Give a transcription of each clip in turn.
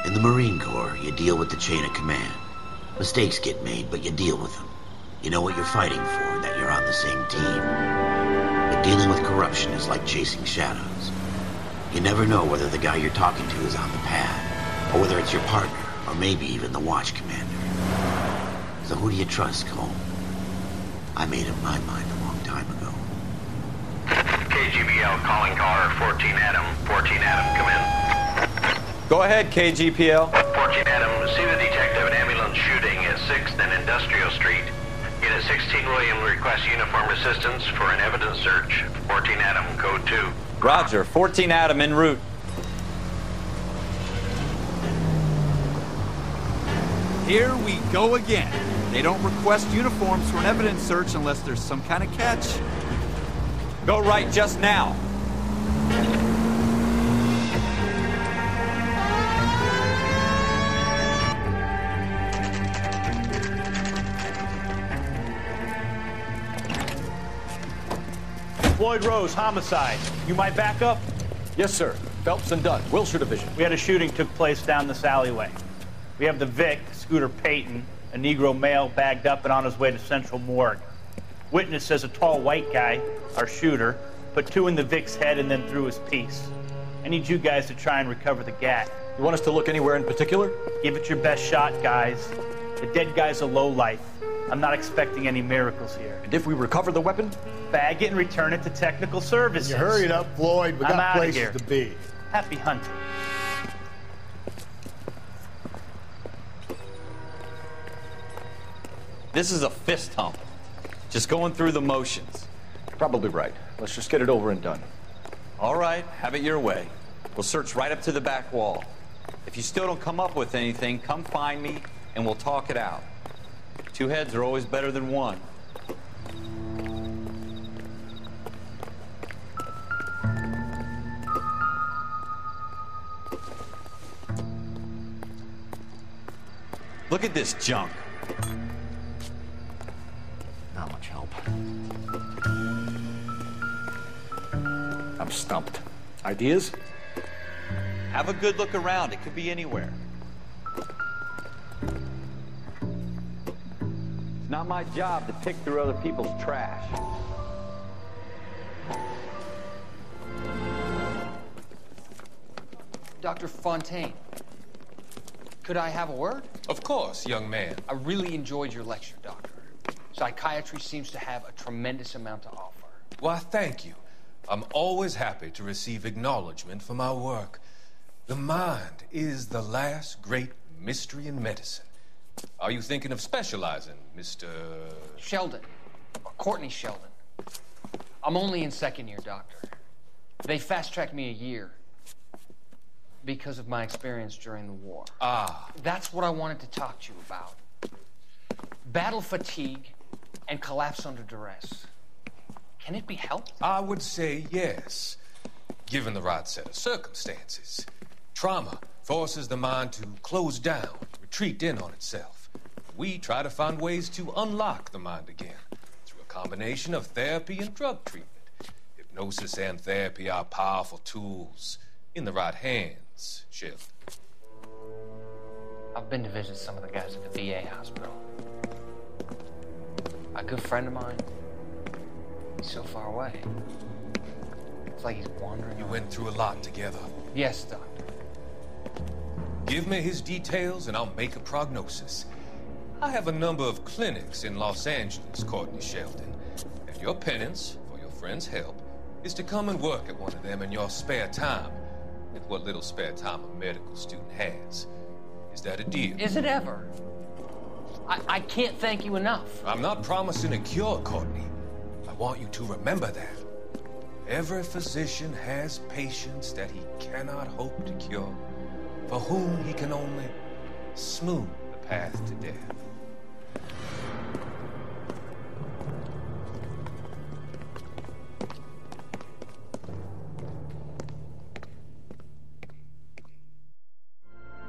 In the Marine Corps, you deal with the chain of command. Mistakes get made, but you deal with them. You know what you're fighting for, that you're on the same team. But dealing with corruption is like chasing shadows. You never know whether the guy you're talking to is on the pad, or whether it's your partner, or maybe even the watch commander. So who do you trust, Cole? I made up my mind a long time ago. KGBL calling caller 14 Adam. 14 Adam, come in. Go ahead, KGPL. 14 Adam, see the detective, an ambulance shooting at 6th and Industrial Street. Unit 16 William requests uniformed assistance for an evidence search. 14 Adam, code 2. Roger, 14 Adam en route. Here we go again. They don't request uniforms for an evidence search unless there's some kind of catch. Go right just now. Floyd Rose, homicide. You might back up? Yes, sir. Phelps and Dunn, Wilshire Division. We had a shooting took place down this alleyway. We have the Vic, Scooter Payton, a Negro male bagged up and on his way to Central Morgue. Witness says a tall white guy, our shooter, put 2 in the Vic's head and then threw his piece. I need you guys to try and recover the gat. You want us to look anywhere in particular? Give it your best shot, guys. The dead guy's a lowlife. I'm not expecting any miracles here. And if we recover the weapon? Bag it and return it to technical services. You hurry it up, Floyd. We got places to be. Happy hunting. This is a fist hump. Just going through the motions. Probably right. Let's just get it over and done. All right, have it your way. We'll search right up to the back wall. If you still don't come up with anything, come find me and we'll talk it out. 2 heads are always better than 1. Look at this junk. Not much help. I'm stumped. Ideas? Have a good look around. It could be anywhere. It's not my job to pick through other people's trash. Dr. Fontaine, could I have a word? Of course, young man. I really enjoyed your lecture, Doctor. Psychiatry seems to have a tremendous amount to offer. Why, thank you. I'm always happy to receive acknowledgement for my work. The mind is the last great mystery in medicine. Are you thinking of specializing, Mr. Sheldon, or Courtney Sheldon. I'm only in 2nd year, Doctor. They fast-tracked me a year because of my experience during the war. Ah. That's what I wanted to talk to you about. Battle fatigue and collapse under duress. Can it be helped? I would say yes, given the right set of circumstances. Trauma forces the mind to close down, retreat in on itself. We try to find ways to unlock the mind again through a combination of therapy and drug treatment. Hypnosis and therapy are powerful tools in the right hands, Sheldon. I've been to visit some of the guys at the VA hospital. A good friend of mine, he's so far away. It's like he's wandering. You went through a lot together. Yes, Doctor. Give me his details and I'll make a prognosis. I have a number of clinics in Los Angeles, Courtney Sheldon, and your penance for your friend's help is to come and work at one of them in your spare time, with what little spare time a medical student has. Is that a deal? Is it ever? I can't thank you enough. I'm not promising a cure, Courtney. I want you to remember that. Every physician has patients that he cannot hope to cure, for whom he can only smooth the path to death.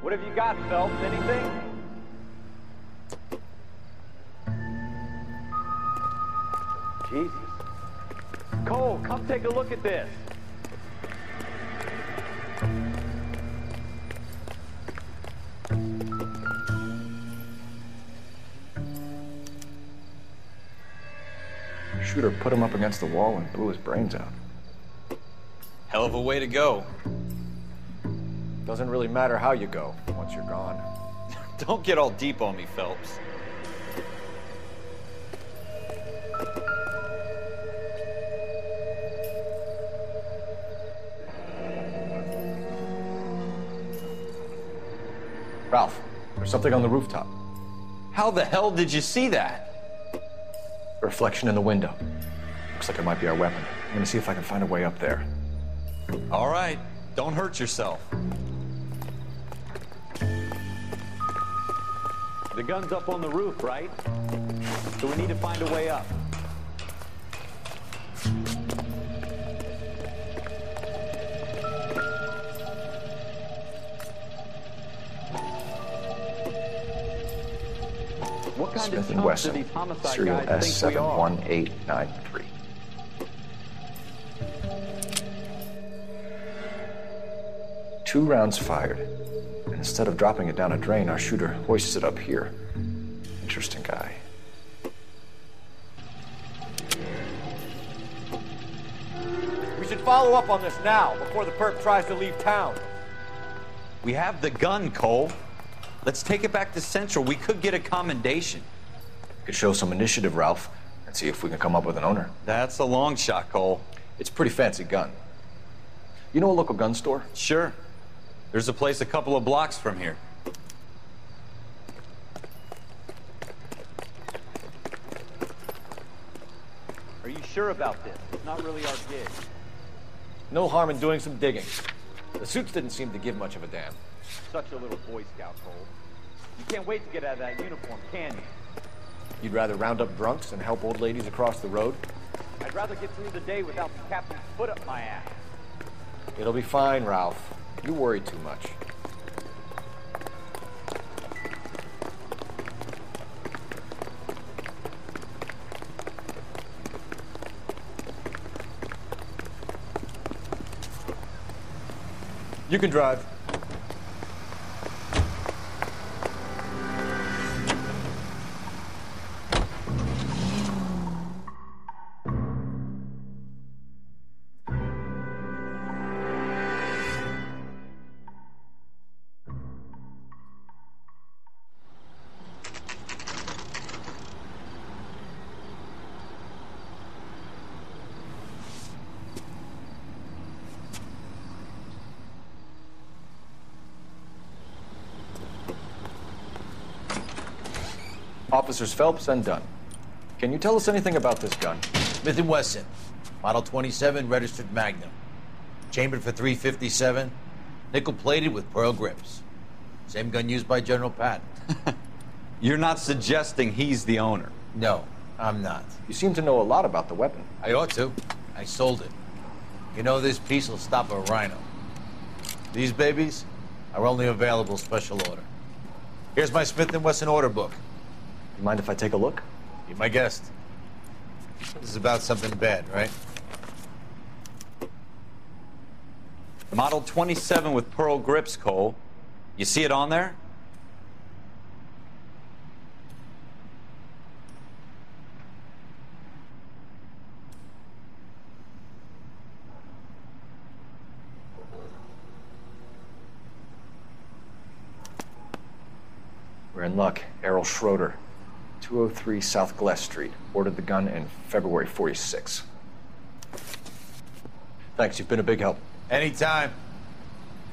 What have you got, Phelps? Anything? Jesus. Cole, come take a look at this. shooter put him up against the wall and blew his brains out. Hell of a way to go. Doesn't really matter how you go once you're gone. Don't get all deep on me, Phelps. Ralph, there's something on the rooftop. How the hell did you see that? A reflection in the window. Looks like it might be our weapon. I'm gonna see if I can find a way up there. All right, don't hurt yourself. The gun's up on the roof, right? So we need to find a way up. What kind Smith of & Wesson, these homicide serial guys think we are? S71893. Two rounds fired. And instead of dropping it down a drain, our shooter hoists it up here. Interesting guy. We should follow up on this now, before the perp tries to leave town. We have the gun, Cole. Let's take it back to Central. We could get a commendation. Could show some initiative, Ralph, and see if we can come up with an owner. That's a long shot, Cole. It's a pretty fancy gun. You know a local gun store? Sure. There's a place a couple of blocks from here. Are you sure about this? It's not really our gig. No harm in doing some digging. The suits didn't seem to give much of a damn. Such a little Boy Scout, Cole. You can't wait to get out of that uniform, can you? You'd rather round up drunks and help old ladies across the road? I'd rather get through the day without the captain's foot up my ass. It'll be fine, Ralph. You worry too much. You can drive. Officers Phelps and Dunn. Can you tell us anything about this gun? Smith & Wesson, Model 27, registered Magnum. Chambered for .357, nickel-plated with pearl grips. Same gun used by General Patton. You're not suggesting he's the owner? No, I'm not. You seem to know a lot about the weapon. I ought to. I sold it. You know, this piece will stop a rhino. These babies are only available special order. Here's my Smith & Wesson order book. You mind if I take a look? Be my guest. This is about something bad, right? Model 27 with pearl grips, Cole. You see it on there? We're in luck. Errol Schroeder, 203 South Glass Street. Ordered the gun in February '46. Thanks, you've been a big help. Anytime.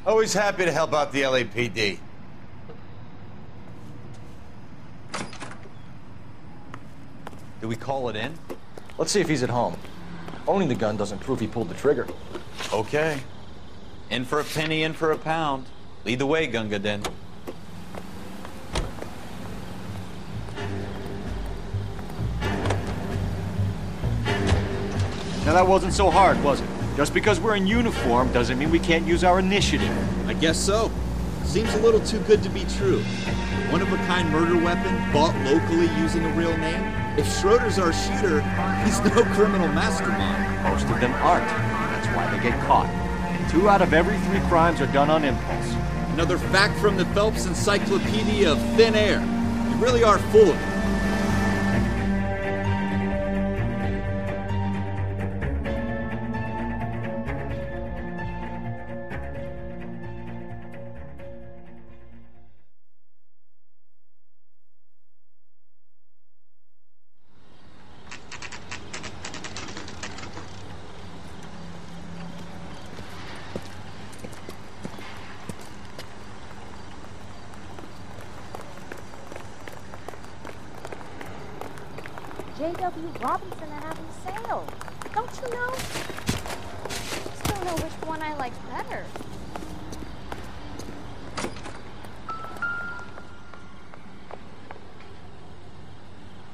Always happy to help out the LAPD. Do we call it in? Let's see if he's at home. Owning the gun doesn't prove he pulled the trigger. Okay. In for a penny, in for a pound. Lead the way, Gunga Din. Now that wasn't so hard, was it? Just because we're in uniform doesn't mean we can't use our initiative. I guess so. Seems a little too good to be true. One-of-a-kind murder weapon bought locally using a real name? If Schroeder's our shooter, he's no criminal mastermind. Most of them aren't. That's why they get caught. And 2 out of every 3 crimes are done on impulse. Another fact from the Phelps Encyclopedia of Thin Air. You really are full of it. J.W. Robinson are having sales. Don't you know? Just don't know which one I like better.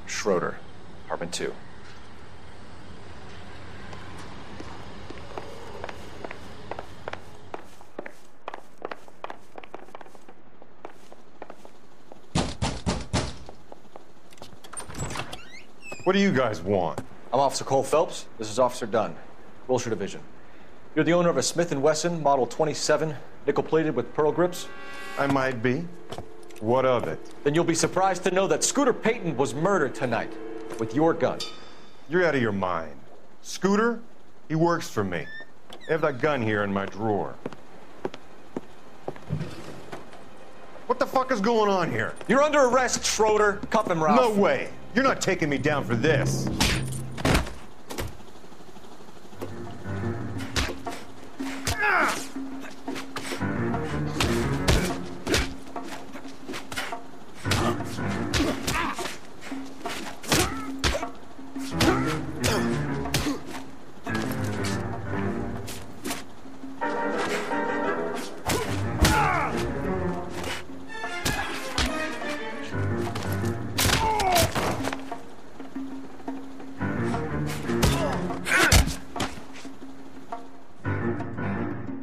Schroeder, apartment 2. What do you guys want? I'm Officer Cole Phelps. This is Officer Dunn, Wilshire Division. You're the owner of a Smith & Wesson Model 27, nickel-plated with pearl grips? I might be. What of it? Then you'll be surprised to know that Scooter Payton was murdered tonight with your gun. You're out of your mind. Scooter? He works for me. I have that gun here in my drawer. What the fuck is going on here? You're under arrest, Schroeder. Cuff him, Ralph. No way. You're not taking me down for this.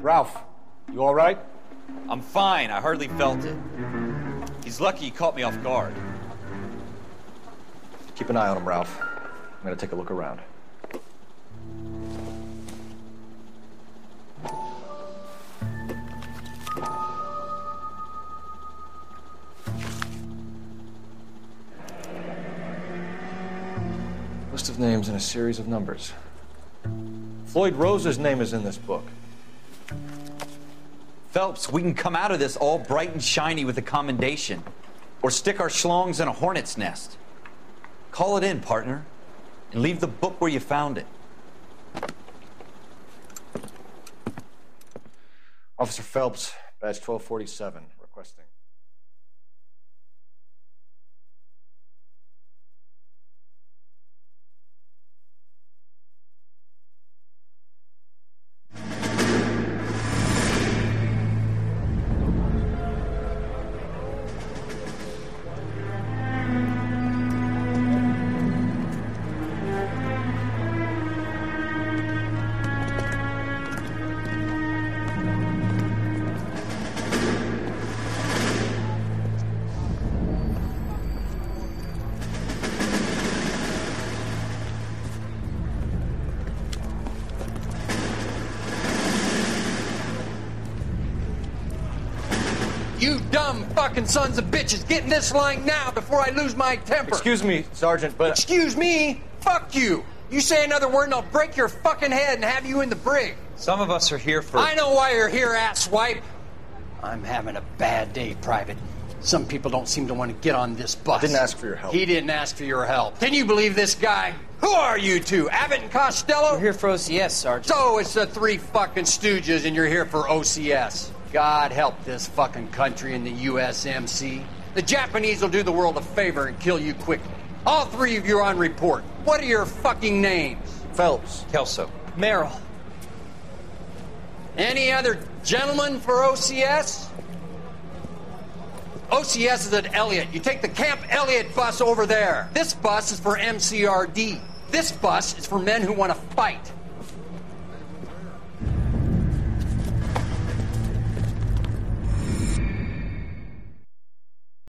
Ralph, you all right? I'm fine. I hardly felt it. He's lucky he caught me off guard. Keep an eye on him, Ralph. I'm gonna take a look around. List of names and a series of numbers. Floyd Rose's name is in this book. Phelps, we can come out of this all bright and shiny with a commendation. Or stick our schlongs in a hornet's nest. Call it in, partner. And leave the book where you found it. Officer Phelps, badge 1247, requesting. You dumb fucking sons of bitches, get in this line now before I lose my temper. Excuse me, Sergeant, but... Excuse me? Fuck you. You say another word and I'll break your fucking head and have you in the brig. Some of us are here for... I know why you're here, asswipe. I'm having a bad day, Private. Some people don't seem to want to get on this bus. I didn't ask for your help. He didn't ask for your help. Can you believe this guy? Who are you two? Abbott and Costello? We're here for OCS, Sergeant. So it's the three fucking stooges and you're here for OCS. God help this fucking country and the USMC. The Japanese will do the world a favor and kill you quickly. All three of you are on report. What are your fucking names? Phelps. Kelso. Merrill. Any other gentlemen for OCS? OCS is at Elliott. You take the Camp Elliott bus over there. This bus is for MCRD. This bus is for men who want to fight.